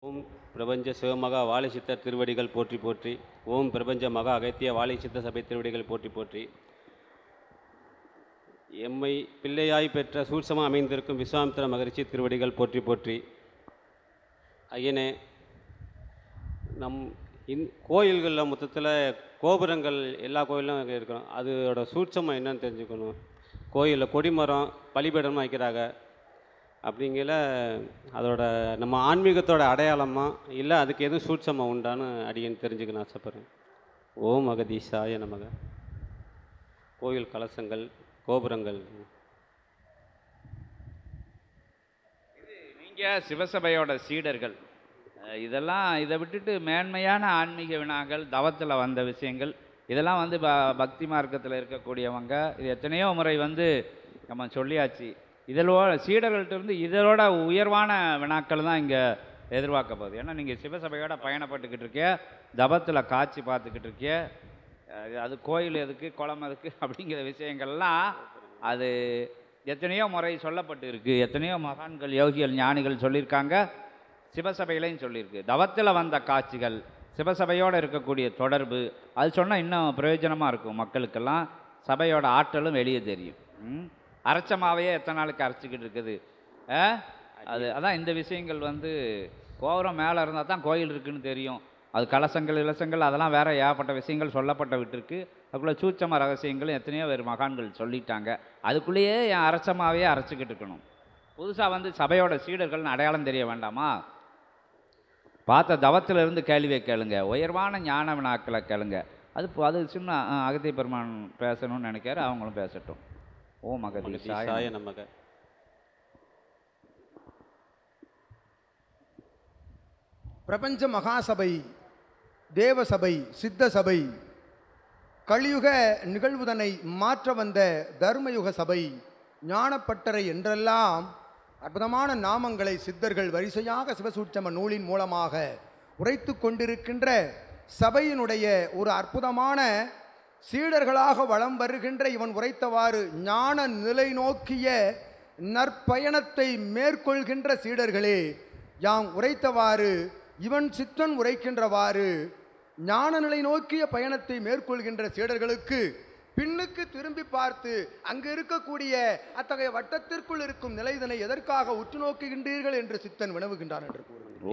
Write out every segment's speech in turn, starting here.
ஓம் பிரபஞ்ச சிவமகா வாழை சித்தர் திருவடிகள் போற்றி போற்றி. ஓம் பிரபஞ்ச மகா அகத்திய வாழை சித்த சபை திருவடிகள் போற்றி போற்றி. எம்மை பிள்ளையாய் பெற்ற சூட்சமாக அமைந்திருக்கும் விஸ்வாமித்திர மகரிஷி திருவடிகள் போற்றி போற்றி. ஐயனே, நம் கோயில்களில் மொத்தத்தில் கோபுரங்கள் எல்லா கோயிலும் இருக்கிறோம். அதோட சூட்சமாக என்னன்னு தெரிஞ்சுக்கணும். கோயிலில் கொடிமரம் பலிபீடமாக வைக்கிறாங்க. அப்படிங்கிற அதோட நம்ம ஆன்மீகத்தோட அடையாளமா இல்லை அதுக்கு எதுவும் சூட்சமாக உண்டான்னு அடியேன்னு தெரிஞ்சுக்கணும் ஆசைப்படுறேன். ஓம் அகதீஷாய நமக. கோயில் கலசங்கள் கோபுரங்கள் நீங்கள் சிவசபையோட சீடர்கள் இதெல்லாம் இதை விட்டுட்டு மேன்மையான ஆன்மீக வினாக்கள் தவத்தில் வந்த விஷயங்கள் இதெல்லாம் வந்து பக்தி மார்க்கத்தில் இருக்கக்கூடியவங்க இது எத்தனையோ முறை வந்து நம்ம சொல்லியாச்சு. இதோட சீடர்கள்ட்டிருந்து இதோட உயர்வான வினாக்கள் தான் இங்கே எதிர்பார்க்கப்படுது. ஏன்னா நீங்கள் சிவசபையோட பயணப்பட்டுக்கிட்டு இருக்கிய, தபத்தில் காட்சி பார்த்துக்கிட்டு இருக்கிய, அது கோயில் எதுக்கு குளம் எதுக்கு அப்படிங்கிற விஷயங்கள்லாம் அது எத்தனையோ முறை சொல்லப்பட்டு இருக்குது. எத்தனையோ மகான்கள் யோகிகள் ஞானிகள் சொல்லியிருக்காங்க, சிவசபையிலையும் சொல்லியிருக்கு. தவத்தில் வந்த காட்சிகள், சிவசபையோடு இருக்கக்கூடிய தொடர்பு, அது சொன்னால் இன்னும் பிரயோஜனமாக இருக்கும் மக்களுக்கெல்லாம். சபையோட ஆற்றலும் வெளியே தெரியும். அரைச்சமாவையே எத்தனை நாளுக்கு அரைச்சிக்கிட்டு இருக்குது. அதான் இந்த விஷயங்கள் வந்து கோபுரம் மேலே இருந்தால் தான் கோயில் இருக்குதுன்னு தெரியும். அது கலசங்கள் இலசங்கள் அதெல்லாம் வேறு ஏகப்பட்ட விஷயங்கள் சொல்லப்பட்ட விட்டுருக்கு. அதுக்குள்ளே சூட்சம ரகசியங்களும் எத்தனையோ வேறு மகான்கள் சொல்லிட்டாங்க. அதுக்குள்ளேயே என் அரைச்சமாவையே அரைச்சிக்கிட்டு இருக்கணும். புதுசாக வந்து சபையோட சீடர்கள்னு அடையாளம் தெரிய வேண்டாமா? பார்த்த தவத்திலிருந்து கேள்வியை கேளுங்க, உயர்வான ஞான வினாக்களை கேளுங்க. அது சின்ன அகத்திய பெருமான் பேசணும்னு நினைக்காரு, அவங்களும் பேசட்டும். ஓம் அகதீஷாய நமக. பிரபஞ்ச மகாசபை, தேவசபை, சித்த சபை, கலியுக நிகழ்வுதனை மாற்ற வந்த தர்மயுக சபை, ஞானப்பட்டறை என்றெல்லாம் அற்புதமான நாமங்களை சித்தர்கள் வரிசையாக சிவசூட்சம நூலின் மூலமாக உரைத்து கொண்டிருக்கின்ற சபையினுடைய ஒரு அற்புதமான சீடர்களாக வலம் வருகின்ற இவன் உரைத்தவாறு ஞான நிலை நோக்கிய நற்பயணத்தை மேற்கொள்கின்ற சீடர்களே, யாம் உரைத்தவாறு இவன் சித்தன் உரைக்கின்றவாறு ஞான நிலை நோக்கிய பயணத்தை மேற்கொள்கின்ற சீடர்களுக்கு பின்னுக்கு திரும்பி பார்த்து அங்கு இருக்கக்கூடிய அத்தகைய வட்டத்திற்குள் இருக்கும் நிலைதனை எதற்காக உற்று நோக்குகின்றீர்கள் என்று சித்தன் வினவுகின்றான் என்று கூறுகிறார்.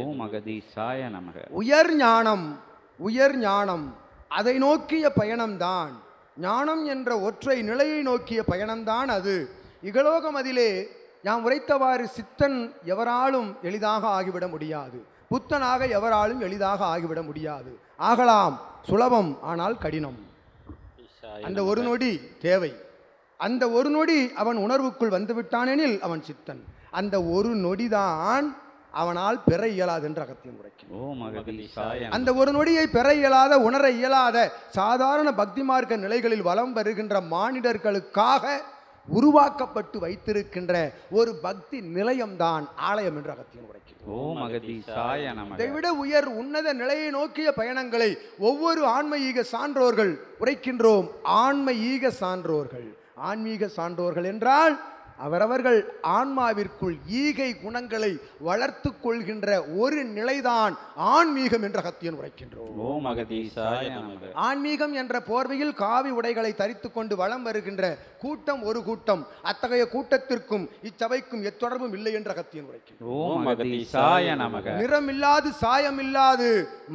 உயர் ஞானம் அதை நோக்கிய பயணம்தான். ஞானம் என்ற ஒற்றை நிலையை நோக்கிய பயணம்தான் அது. இகலோகம் அதிலே யாம் உரைத்தவாறு சித்தன் எவராலும் எளிதாக ஆகிவிட முடியாது, புத்தனாக எவராலும் எளிதாக ஆகிவிட முடியாது. ஆகலாம் சுலபம், ஆனால் கடினம். அந்த ஒரு நொடி தேவை. அந்த ஒரு நொடி அவன் உணர்வுக்குள் வந்துவிட்டானெனில் அவன் சித்தன். அந்த ஒரு நொடிதான் அவனால் பெற இயலாது என்று அகத்தியம் உரைக்கிறார். அந்த ஒரு நொடியை பெற இயலாத, உணர இயலாத சாதாரண பக்தி மார்க்க நிலைகளில் வலம் வருகின்ற மானிடர்களுக்காக உருவாக்கப்பட்டு வைத்திருக்கின்ற ஒரு பக்தி நிலையம்தான் ஆலயம் என்று அகத்தியம் உரைக்கிறார். இதைவிட உயர் உன்னத நிலையை நோக்கிய பயணங்களை ஒவ்வொரு ஆன்மீக சான்றோர்கள் உரைக்கின்றோம். ஆன்மீக சான்றோர்கள், ஆன்மீக சான்றோர்கள் என்றால் அவரவர்கள் ஆன்மாவிற்குள் ஈகை குணங்களை வளர்த்து கொள்கின்ற ஒரு நிலைதான் ஆன்மீகம் என்ற அகத்தியன் உரைக்கின்றோம். ஆன்மீகம் என்ற போர்வையில் காவி உடைகளை தரித்து கொண்டு வலம் வருகின்ற கூட்டம் ஒரு கூட்டம். அத்தகைய கூட்டத்திற்கும் இச்சபைக்கும் எத்தொடர்பும் இல்லை என்ற அகத்தியன் உரைக்கின்றோம். நிறமில்லாது, சாயமில்லாது,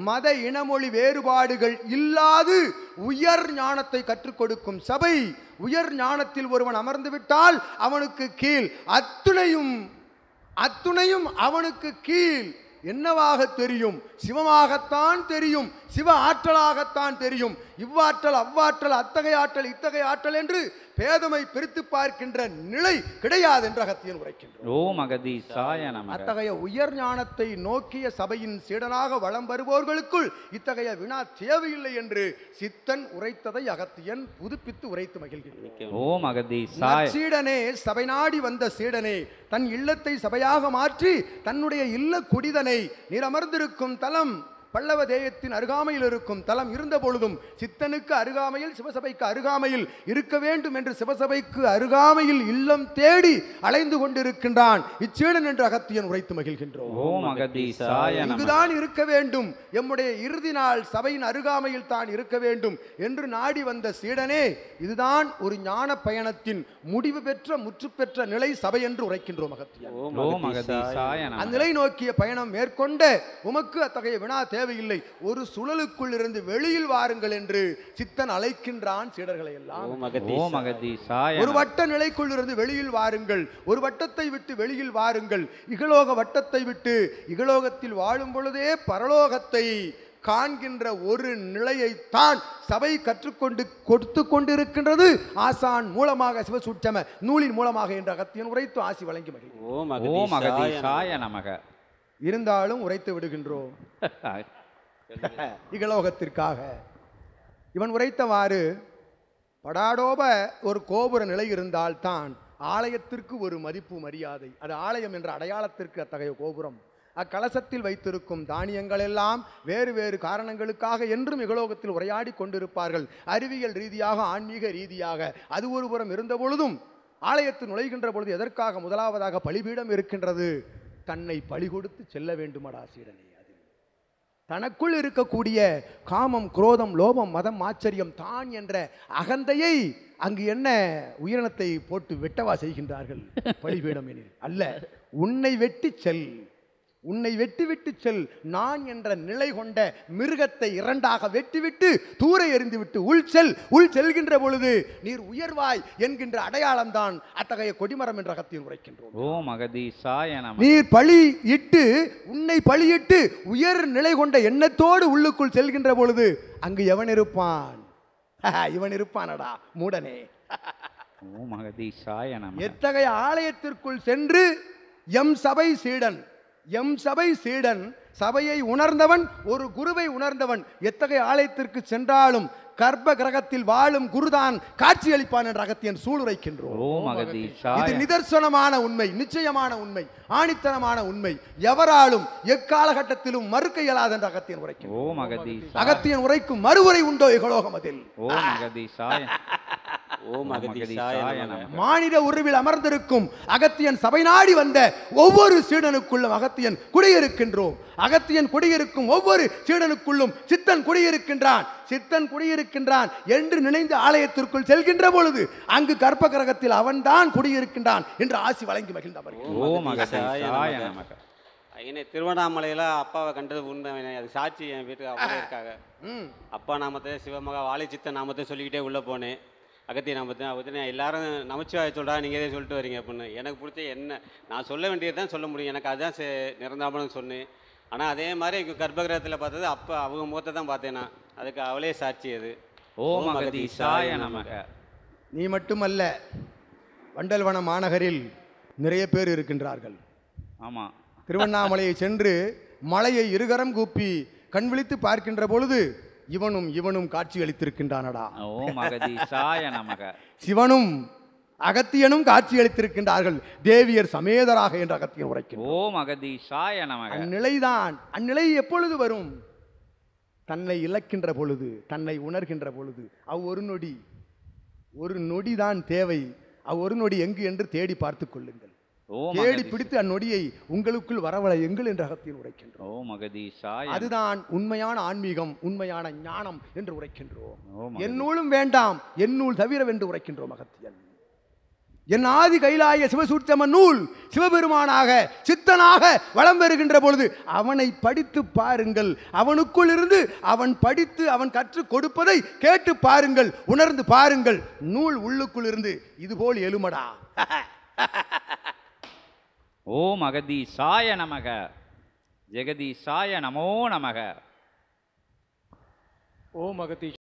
மத இனமொழி வேறுபாடுகள் இல்லாது உயர் ஞானத்தை கற்றுக் கொடுக்கும் சபை. உயர் ஞானத்தில் ஒருவன் அமர்ந்து விட்டால் அவனுக்கு கீழ் அத்துணையும் அவனுக்கு கீழ் என்னவாக தெரியும்? சிவமாகத்தான் தெரியும், சிவ ஆற்றலாகத்தான் தெரியும். இவ்வாற்றல் அவ்வாற்றல், அத்தகைய ஆற்றல் இத்தகைய ஆற்றல் என்று பேதமை பிரித்து பார்க்கின்ற நிலை கிடையாது என்று அகத்தியன் உரைக்கின்றோம். அத்தகைய உயர் ஞானத்தை நோக்கிய சபையின் சீடனாக வலம் வருபவர்களுக்குள் இத்தகைய வினா தேவையில்லை என்று சித்தன் உரைத்ததை அகத்தியன் புதுப்பித்து உரைத்து மகிழ்கிறார். சீடனே, சபை நாடி வந்த சீடனே, தன் இல்லத்தை சபையாக மாற்றி தன்னுடைய இல்ல குடிதனை நீர் அமர்ந்திருக்கும் தலம் பல்லவ தேயத்தின் அருகாமையில் இருக்கும் தலம் இருந்த பொழுதும் சித்தனுக்கு அருகாமையில் சிவசபைக்கு அருகாமையில் இருக்க வேண்டும் என்று சிவசபைக்கு அருகாமையில் இல்லம் தேடி அலைந்து கொண்டிருக்கின்றான் இச்சீடன் என்று அகத்தியன் உரைத்து மகிழ்கின்றோம். ஓம் அகதீசாய நமக. இங்குதான் இருக்க வேண்டும், எம்முடைய இறுதி நாள் சபையின் அருகாமையில் தான் இருக்க வேண்டும் என்று நாடி வந்த சீடனே, இதுதான் ஒரு ஞான பயணத்தின் முடிவு பெற்ற முற்று பெற்ற நிலை சபை என்று உரைக்கின்றோம் அகத்தியன். ஓம் அகதீசாய நமக. அந்நிலை நோக்கிய பயணம் மேற்கொண்ட உமக்கு அத்தகைய வினா தேவையில்லை, ஒரு சுழலுக்குள் இருந்து வெளியில் வாருங்கள் என்று சித்தன் அழைக்கின்றான் சீடர்களை எல்லாம். ஓம் அகதீசாய. ஒரு வட்ட நிலைக்குள் இருந்து வெளியில் வாருங்கள், ஒரு வட்டத்தை விட்டு வெளியில் வாருங்கள், இகலோக வட்டத்தை விட்டு இகலோகத்தில் வாழும் பொழுதே பரலோகத்தை காண்கின்ற ஒரு நிலையைத்தான் சபை கற்றுக்கொண்டு கொடுத்து கொண்டிருக்கின்றது ஆசான் மூலமாக சிவசூட்சம நூலின் மூலமாக என்ற அகத்தியன் உரைத்து ஆசி வழங்கி மகிழ்கிறோம். ஓம் அகதீசாய நமக. இருந்தாலும் உரைத்து விடுகின்றோம் இகலோகத்திற்காக. இவன் உரைத்தவாறு படாடோப ஒரு கோபுர நிலை இருந்தால்தான் ஆலயத்திற்கு ஒரு மதிப்பு மரியாதை. அது ஆலயம் என்ற அடையாளத்திற்கு அத்தகைய கோபுரம். அக்கலசத்தில் வைத்திருக்கும் தானியங்கள் எல்லாம் வேறு வேறு காரணங்களுக்காக என்றும் இகலோகத்தில் உரையாடி கொண்டிருப்பார்கள். அறிவியல் ரீதியாக ஆன்மீக ரீதியாக அது ஒரு புறம் இருந்த பொழுதும் ஆலயத்தில் நுழைகின்ற பொழுது எதற்காக முதலாவதாக பலிபீடம் இருக்கின்றது? தன்னை பலி கொடுத்து செல்ல வேண்டுமடா சீடனே. அது தனக்குள் இருக்கக்கூடிய காமம், குரோதம், லோபம், மதம், ஆச்சரியம், தான் என்ற அகந்தையை அங்கு என்ன உயிரினத்தை போட்டு வெட்டவா செய்கின்றார்கள்? பலிபீடம் எனில் அல்ல, உன்னை வெட்டி செல், உன்னை வெட்டிவிட்டு செல். நான் என்ற நிலை கொண்ட மிருகத்தை இரண்டாக வெட்டிவிட்டு தூர எறிந்துவிட்டு உள் செல். உள் செல்கின்ற பொழுது நீர் உயர்வாய் என்கின்ற அடையாளம் தான் அத்தகைய கொடிமரம் என்ற அகத்தியன் உரைக்கின்றோம். ஓம் அகதீசாய நமக. நீர் பலியிட்டு உன்னை பலியிட்டு உயர் நிலை கொண்ட எண்ணத்தோடு உள்ளுக்குள் செல்கின்ற பொழுது அங்கு எவன் இருப்பான்? இவன் இருப்பானடா மூடனே. ஓம் அகதீசாய நமக. எத்தகைய ஆலயத்திற்குள் சென்று எம் சபை சீடன், எம் சபை சீடன், சபையை உணர்ந்தவன், ஒரு குருவை உணர்ந்தவன் எத்தகைய ஆலயத்திற்கு சென்றாலும் கர்ப்ப கிரகத்தில் வாழும் குருதான் காட்சி அளிப்பான் என்ற அகத்தியன் சூளுரைக்கின்றோம். ஓம் அகதீசாய. இது நிதர்சனமான உண்மை, நிச்சயமான உண்மை, ஆணித்தனமான உண்மை, எவராலும் எக்காலகட்டத்திலும் மறுக்க இயலாது என்ற அகத்தியன் உரைக்கின்றோம். ஓம் அகதீசாய. அகத்தியன் உரைக்கும் மறுவுரை உண்டோ இகலோகமதில்? ஓம் அகதீசாய. ஓம் அகதீசாய நமக. மானிட உருவில் அமர்ந்திருக்கும் அகத்தியன் சபை நாடி வந்த ஒவ்வொரு சீடனுக்குள்ளும் அகத்தியன் குடியிருக்கின்றோம். அகத்தியன் குடியிருக்கும் ஒவ்வொரு சீடனுக்குள்ளும் சித்தன் குடியிருக்கின்றான். சித்தன் குடியிருக்கின்றான் என்று நினைந்து ஆலயத்திற்குள் செல்கின்ற பொழுது அங்கு கற்ப கிரகத்தில் அவன்தான் குடியிருக்கின்றான் என்று ஆசி வழங்கி மகிழ்ந்தவர். ஓம் அகதீசாய நமக. என்னை திருவண்ணாமலையில் அப்பாவை கண்டது உண்மை, அது சாட்சி. என் வீட்டுக்கு அப்படியே இருக்காங்க. அப்பா நாமத்தை, சிவமகா வாழைச்சித்த நாமத்தை சொல்லிக்கிட்டே உள்ளே போனேன். அகத்திய நாமத்தை அவத்தின எல்லாரும் நமச்சிவாய சொல்கிறா, நீங்கள் எதே சொல்லிட்டு வரீங்க அப்படின்னு. எனக்கு பிடிச்ச என்ன நான் சொல்ல வேண்டியது தான் சொல்ல முடியும், எனக்கு அதுதான் நிரந்தாமன்னு சொன்னேன். ஆனால் அதே மாதிரி கர்ப்பகிரகத்தில் பார்த்தது அப்போ அவங்க முகத்தை தான் பார்த்தேன் நான். அதுக்கு அவளே சாட்சி. அது ஓம் அகதீசாய நமக. நீ மட்டுமல்ல, வண்டல்வன மாநகரில் நிறைய பேர் இருக்கின்றார்கள். ஆமாம், திருவண்ணாமலையை சென்று மலையை இருகரம் கூப்பி கண் விழித்து பார்க்கின்ற பொழுது இவனும் இவனும் காட்சி அளித்திருக்கின்றானடா. ஓம் அகதீசாய நமக. சிவனும் அகத்தியனும் காட்சி அளித்திருக்கின்றார்கள் தேவியர் சமேதராக என்ற அகத்தியன் உரைக்கின்றார். ஓம் அகதீசாய நமக. அந்நிலைதான், அந்நிலை எப்பொழுது வரும்? தன்னை இழக்கின்ற பொழுது, தன்னை உணர்கின்ற பொழுது. ஒரு நொடி, ஒரு நொடிதான் தேவை. ஒரு நொடி எங்கு என்று தேடி பார்த்து கொள்ளுங்கள். தேடி பிடித்து அந்நொடியை உங்களுக்குள் வரவழையுங்கள் என்று அகத்தியன் உரைக்கின்றோம். ஓம் அகதீசாய. அதுதான் உண்மையான ஆன்மீகம், உண்மையான ஞானம் என்று உரைக்கின்றோம். என்னூலும் வேண்டாம், என்னூல் தவிர என்று உரைக்கின்றோம் அகத்தியன். என் ஆதி கைலாய சிவசூட்சம நூல் சிவபெருமானாக சித்தனாக வளம் பெறுகின்ற பொழுது அவனை படித்து பாருங்கள். அவனுக்குள் இருந்து அவன் படித்து அவன் கற்றுக் கொடுப்பதை கேட்டு பாருங்கள், உணர்ந்து பாருங்கள். நூல் உள்ளுக்குள் இருந்து இதுபோல் எழுமடா. ஓம் அகதீசாய நமக. ஜெகதீசாய நமோ நமக. ஓம் அகதீஷ்.